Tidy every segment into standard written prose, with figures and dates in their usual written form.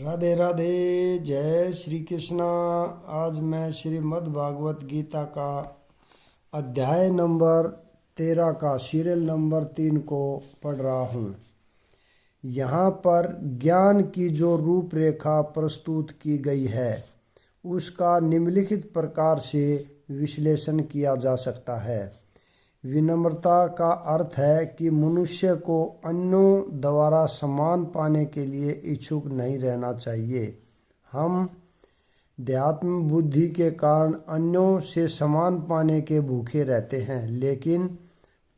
राधे राधे। जय श्री कृष्णा। आज मैं श्रीमद् भागवत गीता का अध्याय नंबर 13 का सीरियल नंबर 3 को पढ़ रहा हूँ। यहाँ पर ज्ञान की जो रूपरेखा प्रस्तुत की गई है उसका निम्नलिखित प्रकार से विश्लेषण किया जा सकता है। विनम्रता का अर्थ है कि मनुष्य को अन्यों द्वारा सम्मान पाने के लिए इच्छुक नहीं रहना चाहिए। हम ध्यात्म बुद्धि के कारण अन्यों से सम्मान पाने के भूखे रहते हैं, लेकिन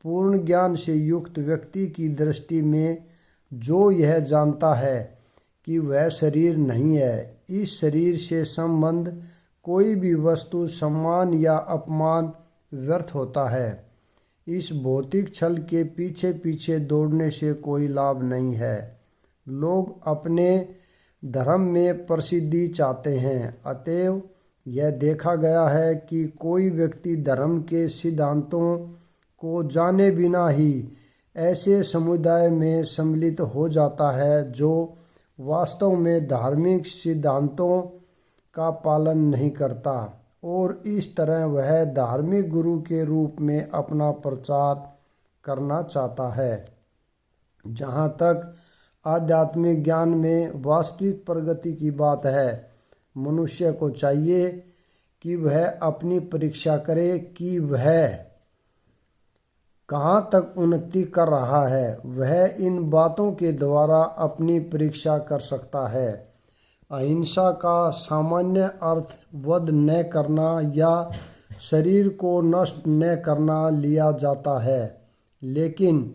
पूर्ण ज्ञान से युक्त व्यक्ति की दृष्टि में जो यह जानता है कि वह शरीर नहीं है, इस शरीर से संबंध कोई भी वस्तु, सम्मान या अपमान व्यर्थ होता है। इस भौतिक छल के पीछे पीछे दौड़ने से कोई लाभ नहीं है। लोग अपने धर्म में प्रसिद्धि चाहते हैं, अतएव यह देखा गया है कि कोई व्यक्ति धर्म के सिद्धांतों को जाने बिना ही ऐसे समुदाय में सम्मिलित हो जाता है जो वास्तव में धार्मिक सिद्धांतों का पालन नहीं करता, और इस तरह वह धार्मिक गुरु के रूप में अपना प्रचार करना चाहता है। जहाँ तक आध्यात्मिक ज्ञान में वास्तविक प्रगति की बात है, मनुष्य को चाहिए कि वह अपनी परीक्षा करे कि वह कहाँ तक उन्नति कर रहा है। वह इन बातों के द्वारा अपनी परीक्षा कर सकता है। अहिंसा का सामान्य अर्थ वध न करना या शरीर को नष्ट न करना लिया जाता है, लेकिन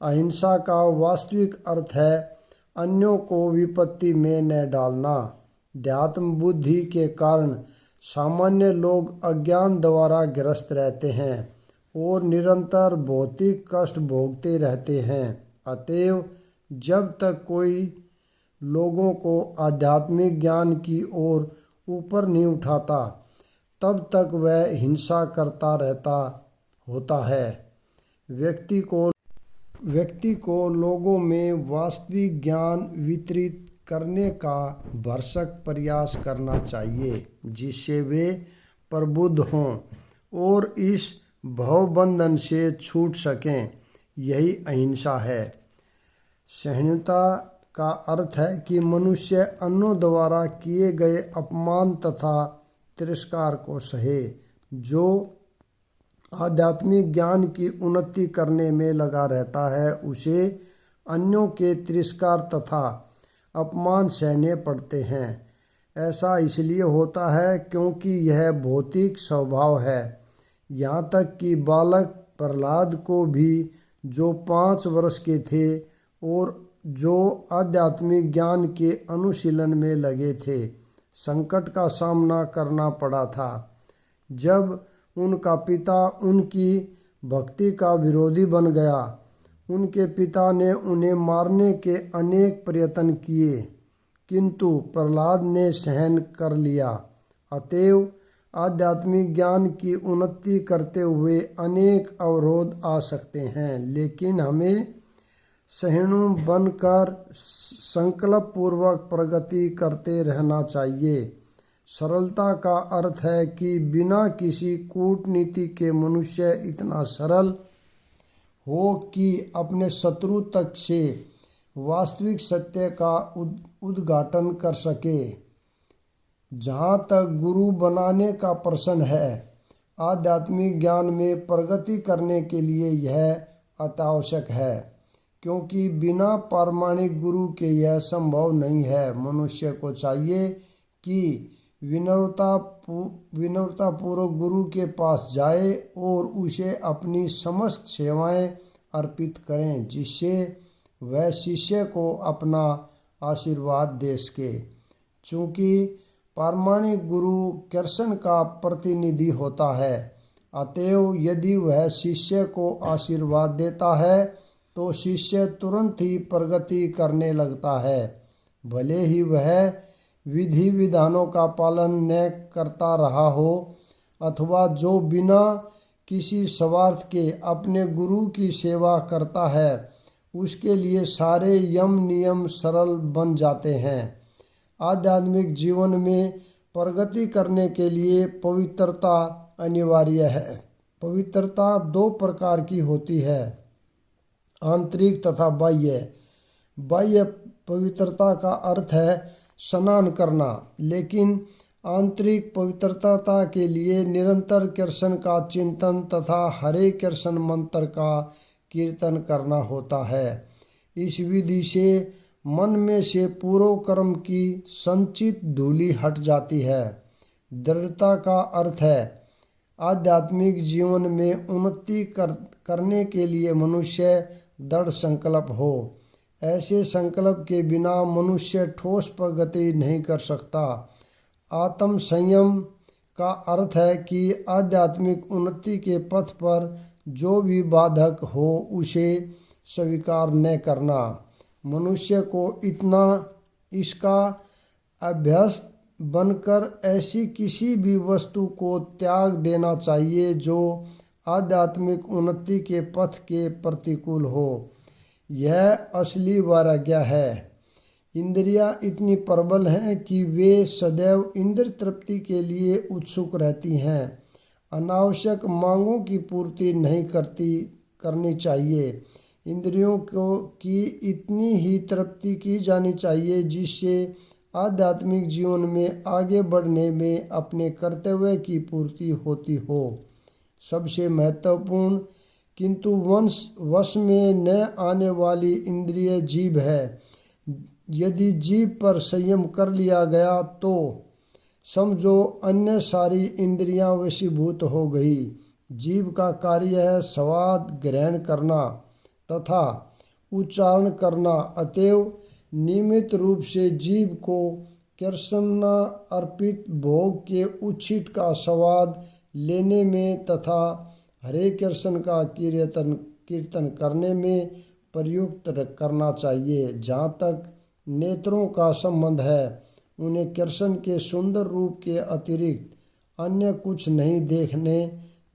अहिंसा का वास्तविक अर्थ है अन्यों को विपत्ति में न डालना। ध्यात्म बुद्धि के कारण सामान्य लोग अज्ञान द्वारा ग्रस्त रहते हैं और निरंतर भौतिक कष्ट भोगते रहते हैं। अतएव जब तक कोई लोगों को आध्यात्मिक ज्ञान की ओर ऊपर नहीं उठाता, तब तक वह हिंसा करता रहता होता है। व्यक्ति को लोगों में वास्तविक ज्ञान वितरित करने का भरसक प्रयास करना चाहिए, जिससे वे प्रबुद्ध हों और इस भवबंधन से छूट सकें। यही अहिंसा है। सहिष्णुता का अर्थ है कि मनुष्य अन्यों द्वारा किए गए अपमान तथा तिरस्कार को सहे। जो आध्यात्मिक ज्ञान की उन्नति करने में लगा रहता है, उसे अन्यों के तिरस्कार तथा अपमान सहने पड़ते हैं। ऐसा इसलिए होता है क्योंकि यह भौतिक स्वभाव है। यहाँ तक कि बालक प्रहलाद को भी, जो 5 वर्ष के थे और जो आध्यात्मिक ज्ञान के अनुशीलन में लगे थे, संकट का सामना करना पड़ा था। जब उनका पिता उनकी भक्ति का विरोधी बन गया, उनके पिता ने उन्हें मारने के अनेक प्रयत्न किए, किंतु प्रहलाद ने सहन कर लिया। अतएव आध्यात्मिक ज्ञान की उन्नति करते हुए अनेक अवरोध आ सकते हैं, लेकिन हमें सहिष्णु बनकर संकल्प पूर्वक प्रगति करते रहना चाहिए। सरलता का अर्थ है कि बिना किसी कूटनीति के मनुष्य इतना सरल हो कि अपने शत्रु तक से वास्तविक सत्य का उद्घाटन कर सके। जहाँ तक गुरु बनाने का प्रश्न है, आध्यात्मिक ज्ञान में प्रगति करने के लिए यह अत्यावश्यक है, क्योंकि बिना प्रामाणिक गुरु के यह संभव नहीं है। मनुष्य को चाहिए कि विनम्रतापूर्वक गुरु के पास जाए और उसे अपनी समस्त सेवाएं अर्पित करें, जिससे वह शिष्य को अपना आशीर्वाद दे सके। चूँकि प्रामाणिक गुरु कृष्ण का प्रतिनिधि होता है, अतएव यदि वह शिष्य को आशीर्वाद देता है तो शिष्य तुरंत ही प्रगति करने लगता है, भले ही वह विधि विधानों का पालन न करता रहा हो, अथवा जो बिना किसी स्वार्थ के अपने गुरु की सेवा करता है, उसके लिए सारे यम नियम सरल बन जाते हैं। आध्यात्मिक जीवन में प्रगति करने के लिए पवित्रता अनिवार्य है। पवित्रता दो प्रकार की होती है, आंतरिक तथा बाह्य। बाह्य पवित्रता का अर्थ है स्नान करना, लेकिन आंतरिक पवित्रता के लिए निरंतर कृष्ण का चिंतन तथा हरे कृष्ण मंत्र का कीर्तन करना होता है। इस विधि से मन में से पूर्व कर्म की संचित धूलि हट जाती है। दृढ़ता का अर्थ है आध्यात्मिक जीवन में उन्नति करने के लिए मनुष्य दृढ़ संकल्प हो। ऐसे संकल्प के बिना मनुष्य ठोस प्रगति नहीं कर सकता। आत्म संयम का अर्थ है कि आध्यात्मिक उन्नति के पथ पर जो भी बाधक हो उसे स्वीकार न करना। मनुष्य को इसका अभ्यस्त बनकर ऐसी किसी भी वस्तु को त्याग देना चाहिए जो आध्यात्मिक उन्नति के पथ के प्रतिकूल हो। यह असली वैराग्य है। इंद्रियां इतनी प्रबल हैं कि वे सदैव इंद्र तृप्ति के लिए उत्सुक रहती हैं। अनावश्यक मांगों की पूर्ति नहीं करनी चाहिए। इंद्रियों की इतनी ही तृप्ति की जानी चाहिए जिससे आध्यात्मिक जीवन में आगे बढ़ने में अपने कर्तव्य की पूर्ति होती हो। सबसे महत्वपूर्ण किंतु वश में न आने वाली इंद्रिय जीभ है। यदि जीभ पर संयम कर लिया गया तो समझो अन्य सारी इंद्रियां वशीभूत हो गई। जीभ का कार्य है स्वाद ग्रहण करना तथा उच्चारण करना। अतएव नियमित रूप से जीभ को कृष्ण अर्पित भोग के उच्छिष्ट का स्वाद लेने में तथा हरे कृष्ण का कीर्तन करने में प्रयुक्त करना चाहिए। जहाँ तक नेत्रों का संबंध है, उन्हें कृष्ण के सुंदर रूप के अतिरिक्त अन्य कुछ नहीं देखने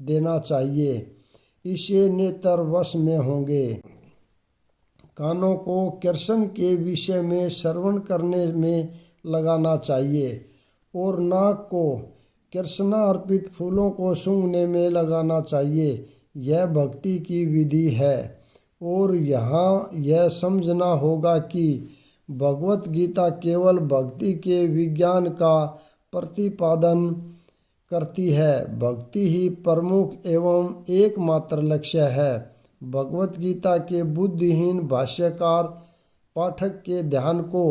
देना चाहिए। इससे नेत्र वश में होंगे। कानों को कृष्ण के विषय में श्रवण करने में लगाना चाहिए और नाक को कृष्णा अर्पित फूलों को सूंघने में लगाना चाहिए। यह भक्ति की विधि है। और यहाँ यह समझना होगा कि भगवत गीता केवल भक्ति के विज्ञान का प्रतिपादन करती है। भक्ति ही प्रमुख एवं एकमात्र लक्ष्य है। भगवत गीता के बुद्धिहीन भाष्यकार पाठक के ध्यान को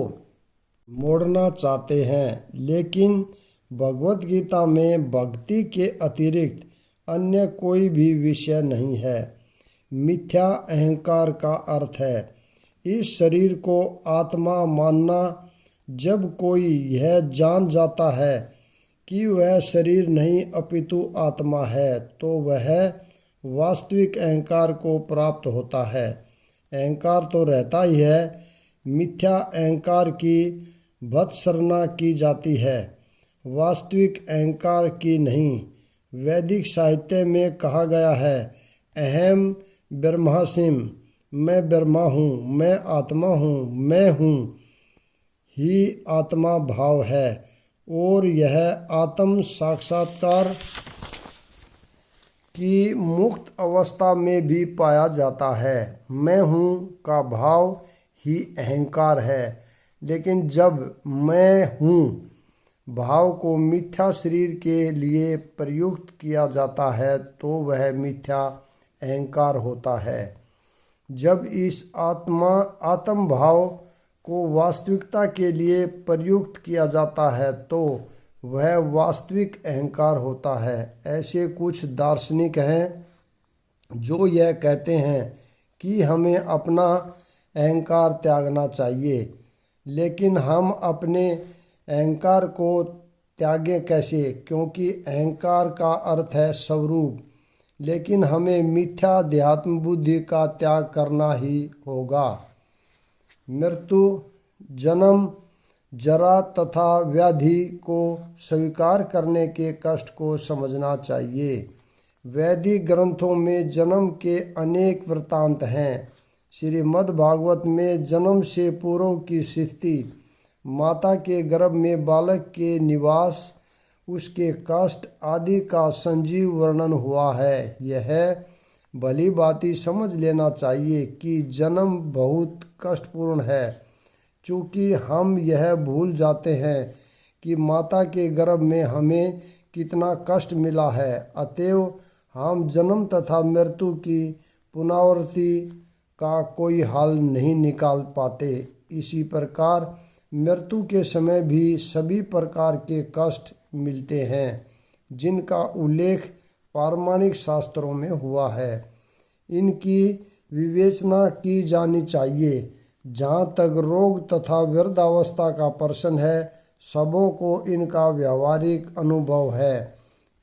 मोड़ना चाहते हैं, लेकिन भगवत गीता में भक्ति के अतिरिक्त अन्य कोई भी विषय नहीं है। मिथ्या अहंकार का अर्थ है इस शरीर को आत्मा मानना। जब कोई यह जान जाता है कि वह शरीर नहीं अपितु आत्मा है तो वह वास्तविक अहंकार को प्राप्त होता है। अहंकार तो रहता ही है। मिथ्या अहंकार की भत्सरना की जाती है, वास्तविक अहंकार की नहीं। वैदिक साहित्य में कहा गया है अहम ब्रह्मास्मि, मैं ब्रह्मा हूँ, मैं आत्मा हूँ, मैं हूँ ही आत्मा भाव है। और यह आत्म साक्षात्कार की मुक्त अवस्था में भी पाया जाता है। मैं हूँ का भाव ही अहंकार है। लेकिन जब मैं हूँ भाव को मिथ्या शरीर के लिए प्रयुक्त किया जाता है तो वह मिथ्या अहंकार होता है। जब इस आत्म भाव को वास्तविकता के लिए प्रयुक्त किया जाता है तो वह वास्तविक अहंकार होता है। ऐसे कुछ दार्शनिक हैं जो यह कहते हैं कि हमें अपना अहंकार त्यागना चाहिए, लेकिन हम अपने अहंकार को त्यागें कैसे, क्योंकि अहंकार का अर्थ है स्वरूप। लेकिन हमें मिथ्या अध्यात्म बुद्धि का त्याग करना ही होगा। मृत्यु, जन्म, जरा तथा व्याधि को स्वीकार करने के कष्ट को समझना चाहिए। वैदिक ग्रंथों में जन्म के अनेक वृत्तांत हैं। श्रीमद् भागवत में जन्म से पूर्व की स्थिति माता के गर्भ में बालक के निवास, उसके कष्ट आदि का संजीव वर्णन हुआ है। यह भली भांति समझ लेना चाहिए कि जन्म बहुत कष्टपूर्ण है। चूँकि हम यह भूल जाते हैं कि माता के गर्भ में हमें कितना कष्ट मिला है, अतएव हम जन्म तथा मृत्यु की पुनरावृत्ति का कोई हल नहीं निकाल पाते। इसी प्रकार मृत्यु के समय भी सभी प्रकार के कष्ट मिलते हैं, जिनका उल्लेख पारमाणिक शास्त्रों में हुआ है। इनकी विवेचना की जानी चाहिए। जहाँ तक रोग तथा वृद्धावस्था का प्रश्न है, सबों को इनका व्यावहारिक अनुभव है।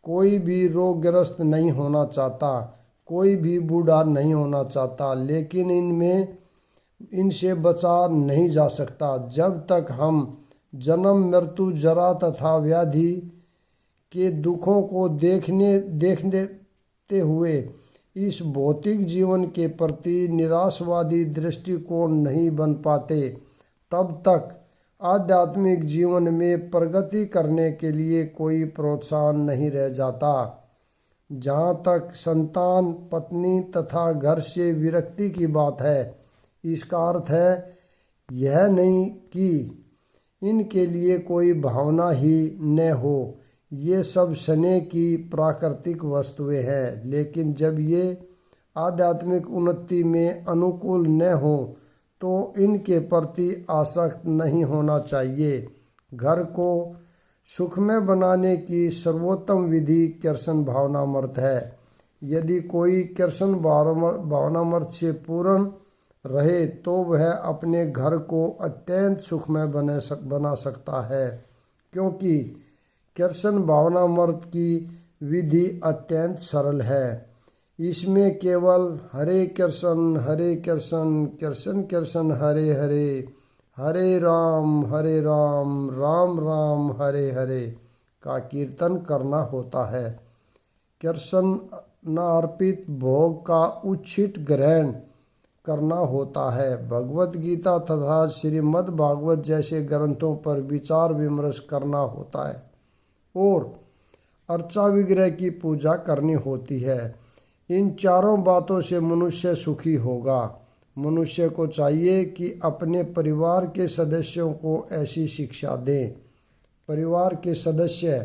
कोई भी रोगग्रस्त नहीं होना चाहता, कोई भी बूढ़ा नहीं होना चाहता, लेकिन इनसे बचा नहीं जा सकता। जब तक हम जन्म, मृत्यु, जरा तथा व्याधि के दुखों को देखते हुए इस भौतिक जीवन के प्रति निराशवादी दृष्टिकोण नहीं बन पाते, तब तक आध्यात्मिक जीवन में प्रगति करने के लिए कोई प्रोत्साहन नहीं रह जाता। जहाँ तक संतान, पत्नी तथा घर से विरक्ति की बात है, इसका अर्थ है यह नहीं कि इनके लिए कोई भावना ही न हो। ये सब शनि की प्राकृतिक वस्तुएं हैं, लेकिन जब ये आध्यात्मिक उन्नति में अनुकूल न हो तो इनके प्रति आसक्त नहीं होना चाहिए। घर को सुखमय बनाने की सर्वोत्तम विधि कृष्ण भावनामृत है। यदि कोई कृष्ण भावनामृत से पूर्ण रहे तो वह अपने घर को अत्यंत सुखमय बना सकता है, क्योंकि कृष्ण भावनामृत की विधि अत्यंत सरल है। इसमें केवल हरे कृष्ण कृष्ण कृष्ण हरे हरे, हरे राम राम राम हरे हरे का कीर्तन करना होता है। कृष्ण अर्पित भोग का उच्छिष्ट ग्रहण करना होता है। भगवत गीता तथा श्रीमद् भागवत जैसे ग्रंथों पर विचार विमर्श करना होता है और अर्चा विग्रह की पूजा करनी होती है। इन चारों बातों से मनुष्य सुखी होगा। मनुष्य को चाहिए कि अपने परिवार के सदस्यों को ऐसी शिक्षा दें। परिवार के सदस्य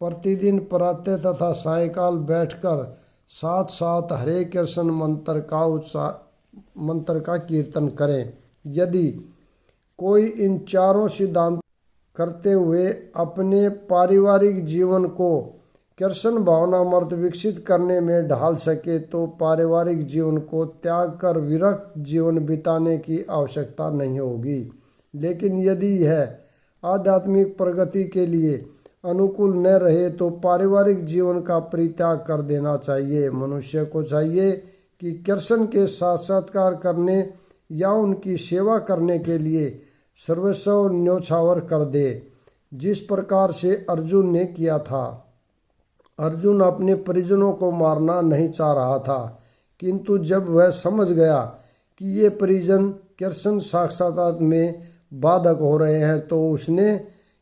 प्रतिदिन प्रातः तथा सायंकाल बैठकर साथ साथ हरे कृष्ण मंत्र का कीर्तन करें। यदि कोई इन चारों सिद्धांत करते हुए अपने पारिवारिक जीवन को कृष्ण भावनामृत विकसित करने में ढाल सके तो पारिवारिक जीवन को त्याग कर विरक्त जीवन बिताने की आवश्यकता नहीं होगी। लेकिन यदि यह आध्यात्मिक प्रगति के लिए अनुकूल न रहे तो पारिवारिक जीवन का परित्याग कर देना चाहिए। मनुष्य को चाहिए कि कृष्ण के साक्षात्कार करने या उनकी सेवा करने के लिए सर्वस्व न्योछावर कर दे, जिस प्रकार से अर्जुन ने किया था। अर्जुन अपने परिजनों को मारना नहीं चाह रहा था, किंतु जब वह समझ गया कि ये परिजन कृष्ण साक्षात्कार में बाधक हो रहे हैं तो उसने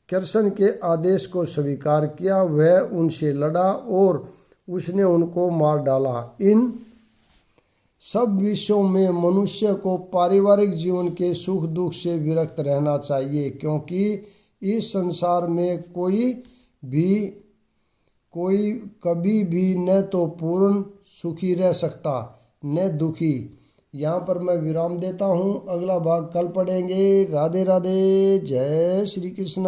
कृष्ण के आदेश को स्वीकार किया। वह उनसे लड़ा और उसने उनको मार डाला। इन सब विषयों में मनुष्य को पारिवारिक जीवन के सुख दुख से विरक्त रहना चाहिए, क्योंकि इस संसार में कोई कभी भी न तो पूर्ण सुखी रह सकता न दुखी। यहाँ पर मैं विराम देता हूँ। अगला भाग कल पढ़ेंगे। राधे राधे। जय श्री कृष्ण।